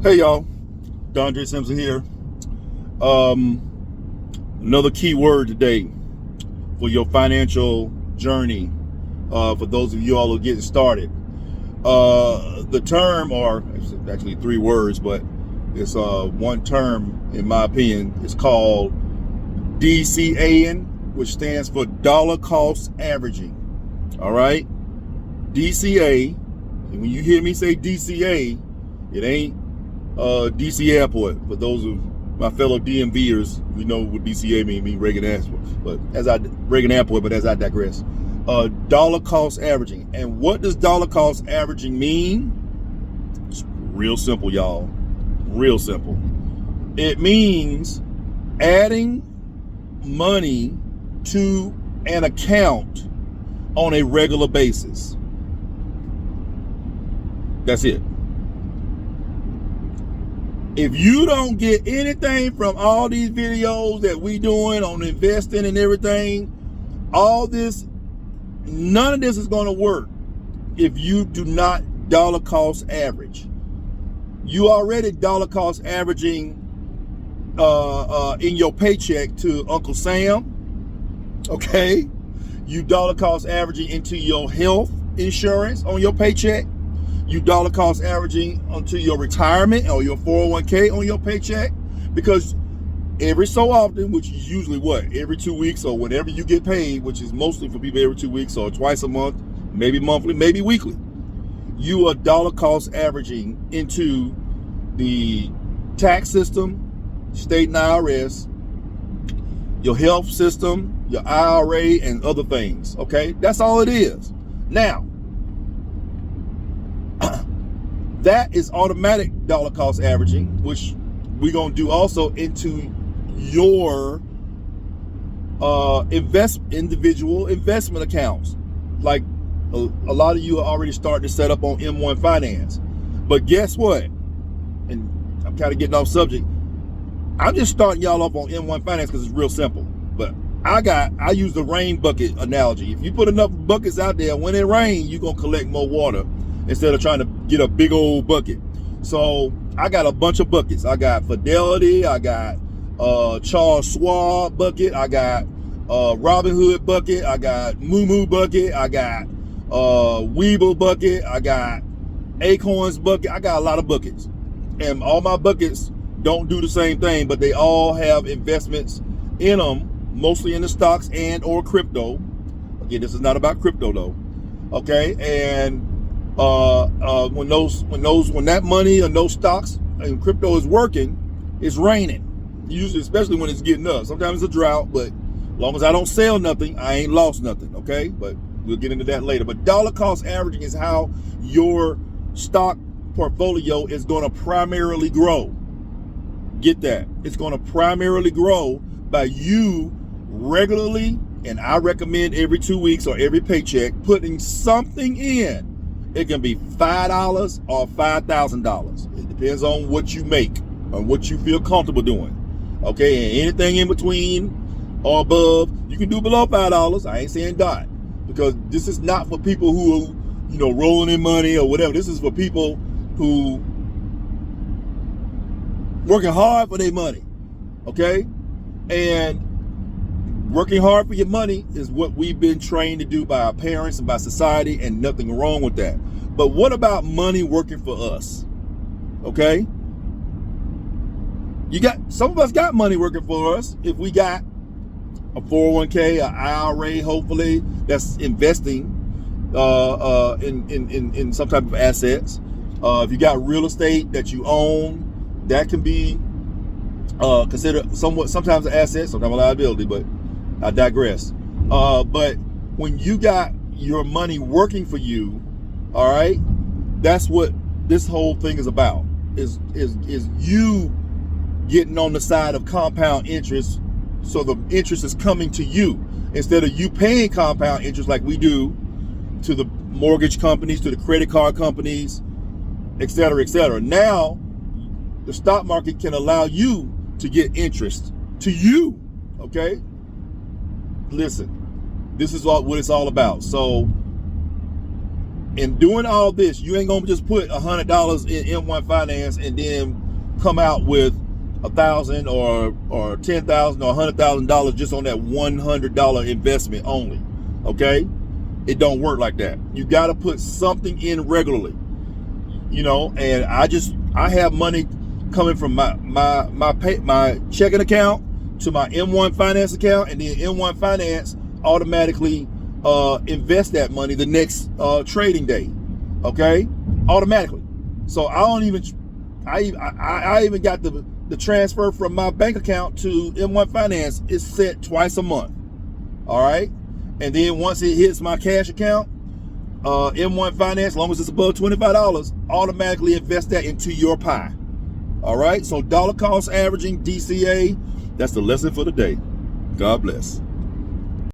Hey y'all, Dondre Simpson here. Um, Another key word today for your financial journey. For those of you all who are getting started, the term, or it's actually three words, but it's one term in my opinion. It's called DCA, which stands for dollar cost averaging. All right, DCA. And when you hear me say DCA, it ain't DC Airport. For those of my fellow DMVers, we know what DCA mean Reagan Airport. But as I digress, dollar cost averaging. And what does dollar cost averaging mean? It's real simple, y'all. Real simple. It means adding money to an account on a regular basis. That's it. If you don't get anything from all these videos that we doing on investing and everything, none of this is going to work if you do not dollar cost average. You already dollar cost averaging in your paycheck to Uncle Sam, okay? You dollar cost averaging into your health insurance on your paycheck. You dollar cost averaging onto your retirement or your 401k on your paycheck, because every so often, which is usually every 2 weeks or whenever you get paid, which is mostly for people every 2 weeks or twice a month, maybe monthly, maybe weekly, you are dollar cost averaging into the tax system, state and IRS, your health system, your IRA, and other things. Okay, that's all it is. Now, that is automatic dollar cost averaging, which we're going to do also into your individual investment accounts. Like a lot of you are already starting to set up on M1 Finance. But guess what? And I'm kind of getting off subject. I'm just starting y'all off on M1 Finance because it's real simple. But I use the rain bucket analogy. If you put enough buckets out there, when it rains, you're going to collect more water instead of trying to get a big old bucket. So I got a bunch of buckets. I got Fidelity, I got Charles Schwab bucket, I got Robin Hood bucket, I got Moo bucket, I got Weeble bucket, I got Acorns bucket. I got a lot of buckets. And all my buckets don't do the same thing, but they all have investments in them, mostly in the stocks and or crypto. Again, this is not about crypto though. Okay, and when that money and those stocks and crypto is working, it's raining. Usually, especially when it's getting up. Sometimes it's a drought, but as long as I don't sell nothing, I ain't lost nothing. Okay, but we'll get into that later. But dollar cost averaging is how your stock portfolio is going to primarily grow. Get that? It's going to primarily grow by you regularly, and I recommend every 2 weeks or every paycheck, putting something in. It can be $5 or $5,000. It depends on what you make and what you feel comfortable doing. Okay, and anything in between or above, you can do below $5. I ain't saying dot, because this is not for people who are, rolling in money or whatever. This is for people who working hard for their money. Okay, and working hard for your money is what we've been trained to do by our parents and by society, and nothing wrong with that. But what about money working for us? Okay? Some of us got money working for us. If we got a 401k, an IRA, hopefully, that's investing in some type of assets. If you got real estate that you own, that can be considered sometimes an asset, sometimes a liability, but I digress. But when you got your money working for you, all right, that's what this whole thing is about. Is you getting on the side of compound interest, so the interest is coming to you instead of you paying compound interest like we do to the mortgage companies, to the credit card companies, et cetera, et cetera. Now, the stock market can allow you to get interest to you. Okay. Listen, this is what it's all about. So in doing all this, you ain't gonna just put $100 in M1 Finance and then come out with $1,000 or $10,000 or $100,000 just on that $100 investment only. Okay, it don't work like that. You got to put something in regularly, you know. And I have money coming from my checking account to my M1 Finance account, and then M1 Finance automatically invest that money the next trading day. Okay, automatically. So I even got the transfer from my bank account to M1 Finance is set twice a month. All right, and then once it hits my cash account, M1 Finance, as long as it's above $25, automatically invest that into your pie. All right, so dollar cost averaging, DCA, that's the lesson for the day. God bless.